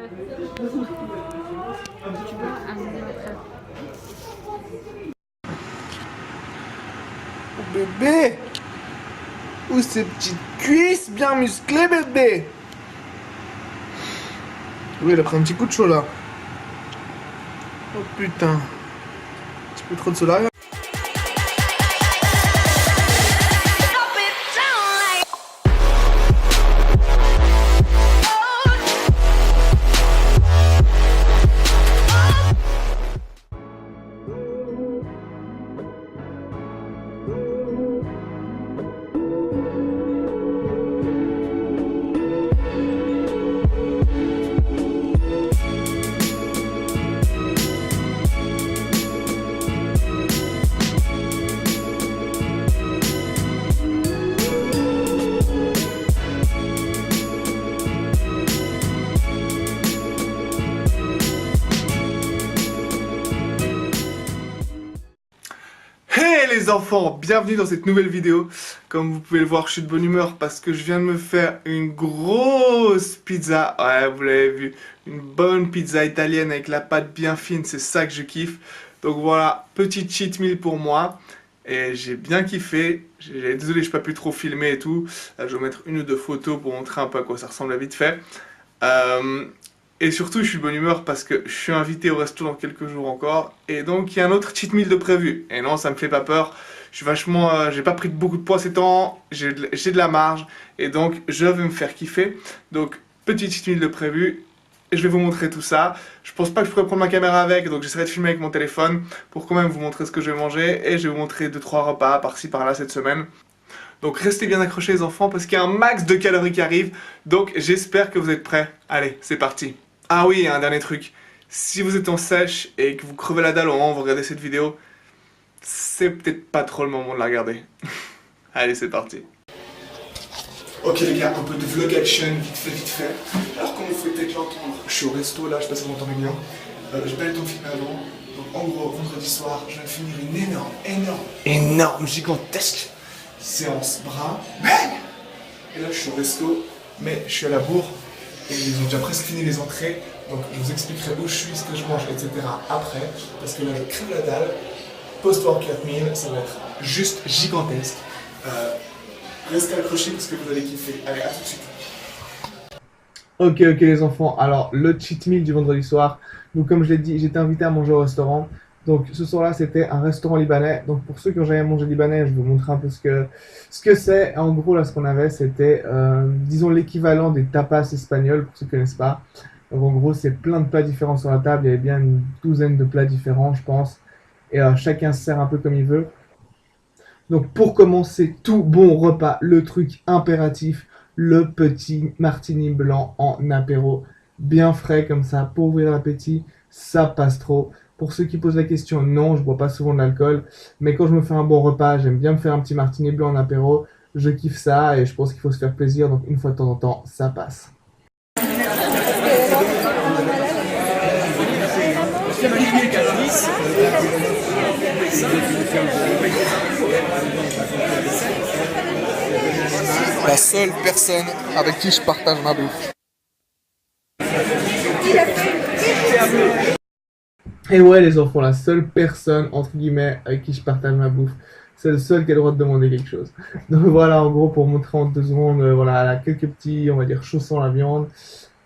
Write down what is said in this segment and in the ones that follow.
Tu vois, un millimètre. Bébé, où ces petites cuisses bien musclées, bébé? Oui, elle a pris un petit coup de chaud là. Oh putain. Un petit peu trop de soleil. Hey les enfants, bienvenue dans cette nouvelle vidéo. Comme vous pouvez le voir, je suis de bonne humeur parce que je viens de me faire une grosse pizza. Ouais, vous l'avez vu, une bonne pizza italienne avec la pâte bien fine, c'est ça que je kiffe. Donc voilà, petit cheat meal pour moi. Et j'ai bien kiffé. Désolé, je n'ai pas pu trop filmer et tout. Là, je vais mettre une ou deux photos pour montrer un peu à quoi ça ressemble à vite fait. Et surtout, je suis de bonne humeur parce que je suis invité au resto dans quelques jours encore. Et donc, il y a un autre cheat meal de prévu. Et non, ça me fait pas peur. Je suis vachement... j'ai pas pris beaucoup de poids ces temps. J'ai de la marge. Et donc, je vais me faire kiffer. Donc, petit cheat meal de prévu. Et je vais vous montrer tout ça. Je pense pas que je pourrais prendre ma caméra avec. Donc, j'essaierai de filmer avec mon téléphone pour quand même vous montrer ce que je vais manger. Et je vais vous montrer 2-3 repas par-ci par-là cette semaine. Donc restez bien accrochés les enfants parce qu'il y a un max de calories qui arrive. Donc j'espère que vous êtes prêts. Allez, c'est parti. Ah oui, et un dernier truc. Si vous êtes en sèche et que vous crevez la dalle au moment où vous regardez cette vidéo, c'est peut-être pas trop le moment de la regarder. Allez, c'est parti. Ok les gars, un peu de vlog action, vite fait. Alors comme vous pouvez peut-être l'entendre, je suis au resto là, je sais pas si vous m'entendez bien. J'ai pas eu le temps de filmer avant. Donc en gros, vendredi soir, je viens de finir une énorme, gigantesque séance bras. Et là je suis au resto, mais je suis à la bourre. Et ils ont déjà presque fini les entrées, donc je vous expliquerai où je suis, ce que je mange, etc. après, parce que là je crève la dalle. Post-workout meal, ça va être juste gigantesque. Restez accrochés parce que vous allez kiffer. Allez, à tout de suite. Ok les enfants, alors le cheat meal du vendredi soir. Donc comme je l'ai dit, j'étais invité à manger au restaurant. Donc ce soir-là, c'était un restaurant libanais. Donc pour ceux qui ont jamais mangé libanais, je vais vous montrer un peu ce que c'est. En gros, là, ce qu'on avait, c'était, disons, l'équivalent des tapas espagnols, pour ceux qui ne connaissent pas. Donc en gros, c'est plein de plats différents sur la table. Il y avait bien une douzaine de plats différents, je pense. Et chacun se sert un peu comme il veut. Donc pour commencer tout bon repas, le truc impératif, le petit martini blanc en apéro. Bien frais comme ça, pour ouvrir l'appétit, ça passe trop. Pour ceux qui posent la question, non, je bois pas souvent de l'alcool, mais quand je me fais un bon repas, j'aime bien me faire un petit martini blanc en apéro, je kiffe ça et je pense qu'il faut se faire plaisir, donc une fois de temps en temps, ça passe. La seule personne avec qui je partage ma bouffe. Et ouais les enfants, la seule personne entre guillemets avec qui je partage ma bouffe, c'est le seul qui a le droit de demander quelque chose. Donc voilà, en gros pour montrer en 2 secondes, voilà, là, quelques petits, on va dire, chaussons la viande.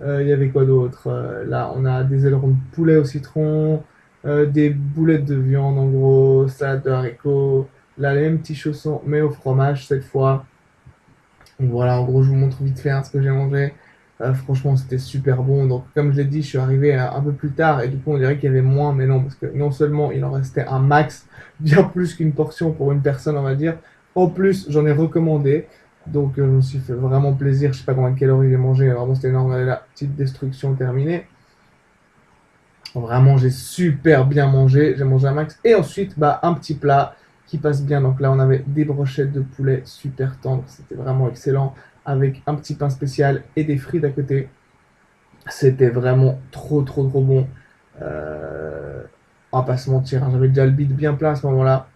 Il y avait quoi d'autre? Là on a des ailerons de poulet au citron, des boulettes de viande en gros, salade de haricots, là les mêmes petits chaussons mais au fromage cette fois. Donc voilà, en gros je vous montre vite fait ce que j'ai mangé. Franchement c'était super bon, donc comme je l'ai dit je suis arrivé un peu plus tard et du coup on dirait qu'il y avait moins, mais non, parce que non seulement il en restait un max, bien plus qu'une portion pour une personne on va dire, en plus j'en ai recommandé, donc je me suis fait vraiment plaisir, je sais pas combien de calories j'ai mangé, vraiment c'était énorme, regardez la petite destruction terminée. Vraiment j'ai super bien mangé, j'ai mangé un max, et ensuite bah un petit plat qui passe bien, donc là on avait des brochettes de poulet super tendres, c'était vraiment excellent, avec un petit pain spécial et des frites à côté. C'était vraiment trop bon. On va pas se mentir, hein, j'avais déjà le bide bien plein à ce moment-là.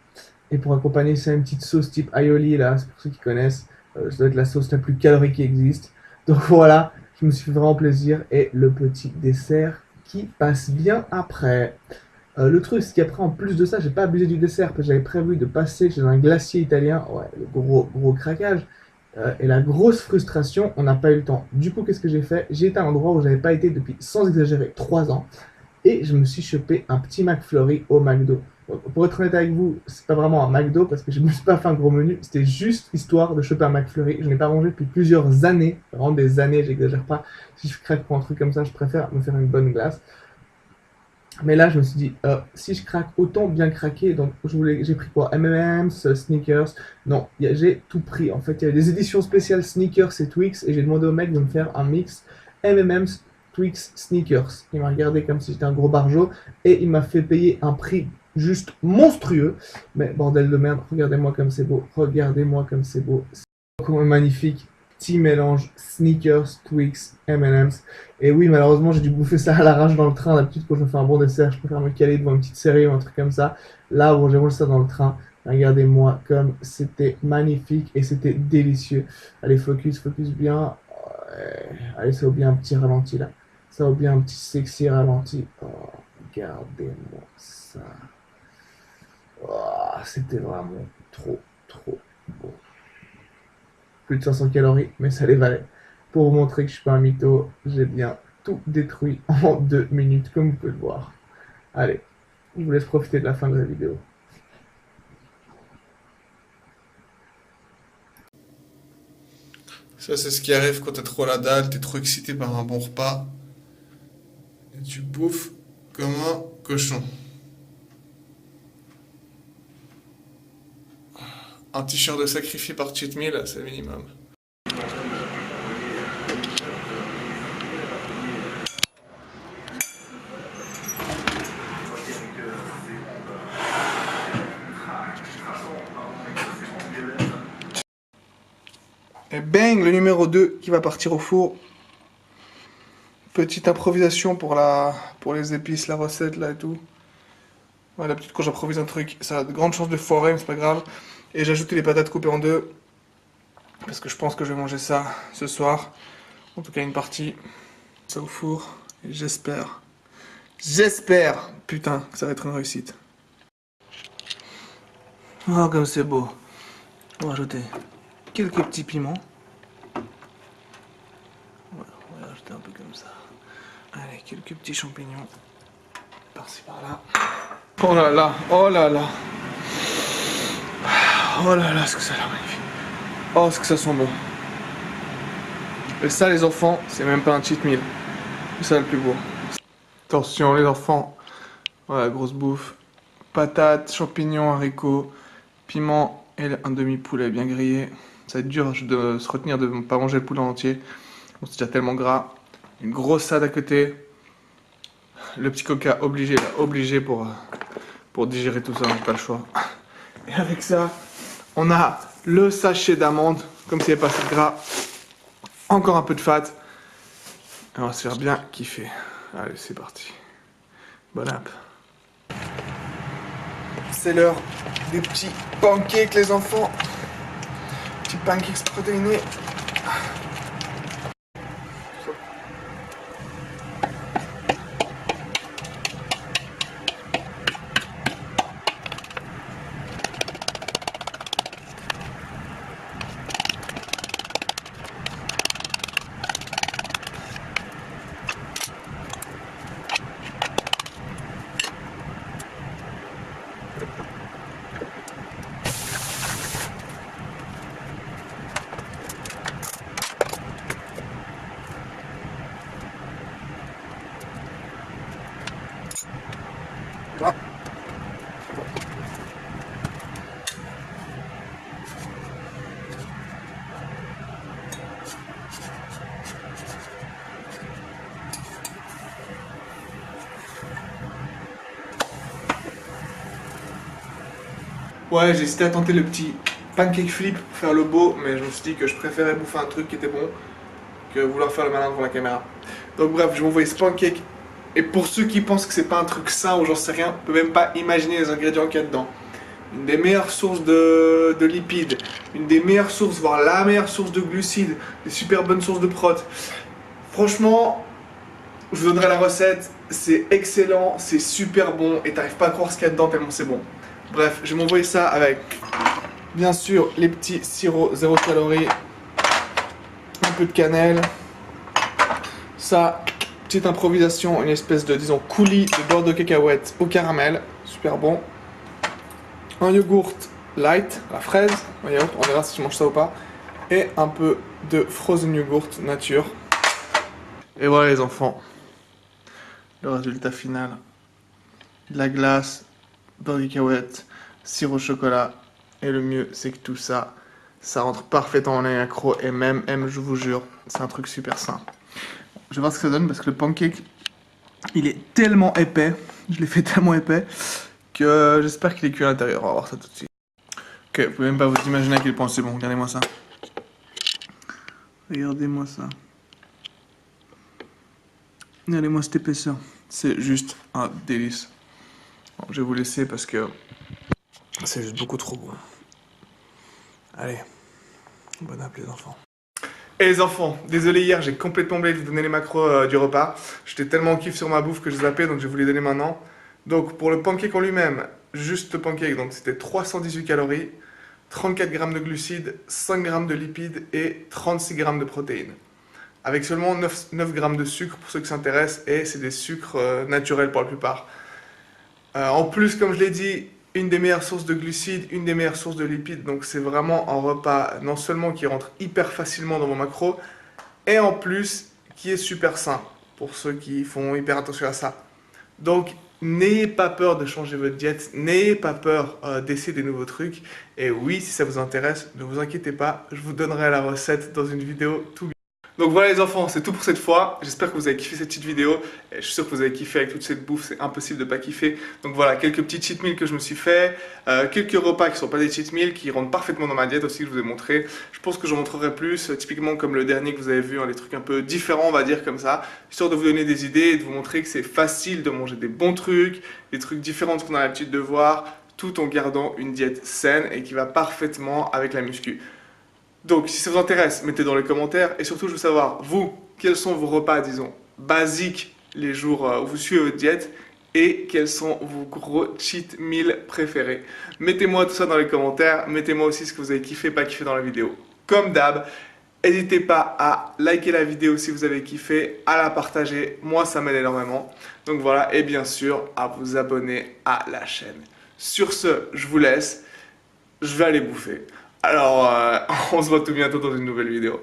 Et pour accompagner ça, une petite sauce type aioli, là, c'est pour ceux qui connaissent. Ça doit être la sauce la plus calorique qui existe. Donc voilà, Je me suis fait vraiment plaisir et le petit dessert qui passe bien après. Le truc, c'est qu'après, en plus de ça, j'ai pas abusé du dessert parce que j'avais prévu de passer chez un glacier italien. Ouais, le gros craquage. Et la grosse frustration, on n'a pas eu le temps. Du coup, qu'est-ce que j'ai fait? J'ai été à un endroit où j'avais pas été depuis, sans exagérer, 3 ans. Et je me suis chopé un petit McFlurry au McDo. Pour être honnête avec vous, c'est pas vraiment un McDo parce que je me suis pas fait un gros menu. C'était juste histoire de choper un McFlurry. Je n'ai pas mangé depuis plusieurs années. Vraiment des années, j'exagère pas. Si je craque pour un truc comme ça, je préfère me faire une bonne glace. Mais là, je me suis dit, si je craque, autant bien craquer. Donc, j'ai pris quoi? M&M's, Snickers. Non, j'ai tout pris. En fait, il y avait des éditions spéciales Snickers et Twix. Et j'ai demandé au mec de me faire un mix M&M's, Twix, Snickers. Il m'a regardé comme si j'étais un gros barjot. Et il m'a fait payer un prix juste monstrueux. Mais bordel de merde, regardez-moi comme c'est beau. Regardez-moi comme c'est beau. C'est comment magnifique. Petit mélange Snickers, Twix, M&M's. Et oui, malheureusement, j'ai dû bouffer ça à l'arrache dans le train. D'habitude, quand je me fais un bon dessert, je préfère me caler devant une petite série ou un truc comme ça. Là, bon, j'ai mangé ça dans le train. Regardez-moi comme c'était magnifique et c'était délicieux. Allez, focus bien. Ouais. Allez, ça vaut bien un petit ralenti là. Ça vaut bien un petit sexy ralenti. Oh, regardez-moi ça. Oh, c'était vraiment trop beau. Plus de 500 calories, mais ça les valait. Pour vous montrer que je suis pas un mytho, j'ai bien tout détruit en 2 minutes, comme vous pouvez le voir. Allez, je vous laisse profiter de la fin de la vidéo. Ça, c'est ce qui arrive quand t'es trop la dalle, t'es trop excité par un bon repas. Et tu bouffes comme un cochon. Un t-shirt de sacrifié par cheat meal, c'est le minimum. Et bang, le numéro 2 qui va partir au four. Petite improvisation pour les épices, la recette là et tout. Ouais, d'habitude quand j'improvise un truc, ça a de grandes chances de foirer, mais c'est pas grave. Et j'ai ajouté les patates coupées en deux. Parce que je pense que je vais manger ça ce soir. En tout cas une partie. Ça au four. Et j'espère, putain, que ça va être une réussite. Oh comme c'est beau. On va rajouter quelques petits piments. Voilà, on va rajouter un peu comme ça. Allez, quelques petits champignons. Par-ci par-là. Oh là là, oh là là. Oh là là, ce que ça a l'air magnifique. Oh, ce que ça sent bon. Et ça, les enfants, c'est même pas un cheat meal. C'est ça le plus beau. Attention, les enfants. Voilà, grosse bouffe. Patates, champignons, haricots, piment et un demi-poulet bien grillé. Ça va être dur de se retenir de ne pas manger le poulet en entier. Bon, c'est déjà tellement gras. Une grosse salade à côté. Le petit coca obligé pour digérer tout ça, j'ai pas le choix. Et avec ça, on a le sachet d'amandes, comme s'il n'y avait pas assez de gras. Encore un peu de fat. Et on va se faire bien kiffer. Allez, c'est parti. Bon app. C'est l'heure des petits pancakes, les enfants. Petits pancakes protéinés. Ah. Ouais, j'ai hésité à tenter le petit pancake flip pour faire le beau, mais je me suis dit que je préférais bouffer un truc qui était bon que vouloir faire le malin devant la caméra. Donc bref, je vais envoyer ce pancake. Et pour ceux qui pensent que c'est pas un truc sain ou j'en sais rien, on peut même pas imaginer les ingrédients qu'il y a dedans. Une des meilleures sources de lipides, une des meilleures sources, voire la meilleure source de glucides, des super bonnes sources de prot. Franchement, je vous donnerai la recette, c'est excellent, c'est super bon et t'arrives pas à croire ce qu'il y a dedans tellement c'est bon. Bref, je vais m'envoyer ça avec, bien sûr, les petits sirops 0 calories, un peu de cannelle, ça, petite improvisation, une espèce de, disons, coulis de beurre de cacahuète au caramel, super bon, un yogourt light, la fraise, un yaourt, on verra si je mange ça ou pas, et un peu de frozen yogourt nature. Et voilà les enfants, le résultat final. De la glace, beurre de cacahuète, sirop au chocolat. Et le mieux, c'est que tout ça, ça rentre parfaitement en un accro. Et même, je vous jure, c'est un truc super sain. Je vais voir ce que ça donne parce que le pancake, il est tellement épais. Je l'ai fait tellement épais que j'espère qu'il est cuit à l'intérieur. On va voir ça tout de suite. Ok, vous pouvez même pas vous imaginer à quel point c'est bon. Regardez-moi ça. Regardez-moi ça. Regardez-moi cette épaisseur. C'est juste un délice. Bon, je vais vous laisser parce que c'est juste beaucoup trop bon. Allez, bon appétit les enfants. Et les enfants, désolé hier, j'ai complètement oublié de vous donner les macros du repas. J'étais tellement en kiff sur ma bouffe que je zappais, donc je vais vous les donner maintenant. Donc pour le pancake en lui-même, juste le pancake, donc c'était 318 calories, 34 grammes de glucides, 5 grammes de lipides et 36 grammes de protéines. Avec seulement 9 grammes de sucre pour ceux qui s'intéressent, et c'est des sucres naturels pour la plupart. En plus, comme je l'ai dit, une des meilleures sources de glucides, une des meilleures sources de lipides, donc c'est vraiment un repas non seulement qui rentre hyper facilement dans vos macros, et en plus qui est super sain pour ceux qui font hyper attention à ça. Donc n'ayez pas peur de changer votre diète, n'ayez pas peur d'essayer des nouveaux trucs, et oui, si ça vous intéresse, ne vous inquiétez pas, je vous donnerai la recette dans une vidéo tout bientôt. Donc voilà les enfants, c'est tout pour cette fois. J'espère que vous avez kiffé cette petite vidéo. Et je suis sûr que vous avez kiffé avec toute cette bouffe, c'est impossible de pas kiffer. Donc voilà, quelques petits cheat meals que je me suis fait, quelques repas qui sont pas des cheat meals, qui rentrent parfaitement dans ma diète aussi, que je vous ai montré. Je pense que j'en montrerai plus, typiquement comme le dernier que vous avez vu, hein, les trucs un peu différents on va dire comme ça, histoire de vous donner des idées et de vous montrer que c'est facile de manger des bons trucs, des trucs différents de ce qu'on a l'habitude de voir, tout en gardant une diète saine et qui va parfaitement avec la muscu. Donc, si ça vous intéresse, mettez dans les commentaires. Et surtout, je veux savoir, vous, quels sont vos repas, disons, basiques les jours où vous suivez votre diète et quels sont vos gros cheat meals préférés. Mettez-moi tout ça dans les commentaires. Mettez-moi aussi ce que vous avez kiffé, pas kiffé dans la vidéo. Comme d'hab, n'hésitez pas à liker la vidéo si vous avez kiffé, à la partager. Moi, ça m'aide énormément. Donc voilà, et bien sûr, à vous abonner à la chaîne. Sur ce, je vous laisse. Je vais aller bouffer. Alors, on se voit tout bientôt dans une nouvelle vidéo.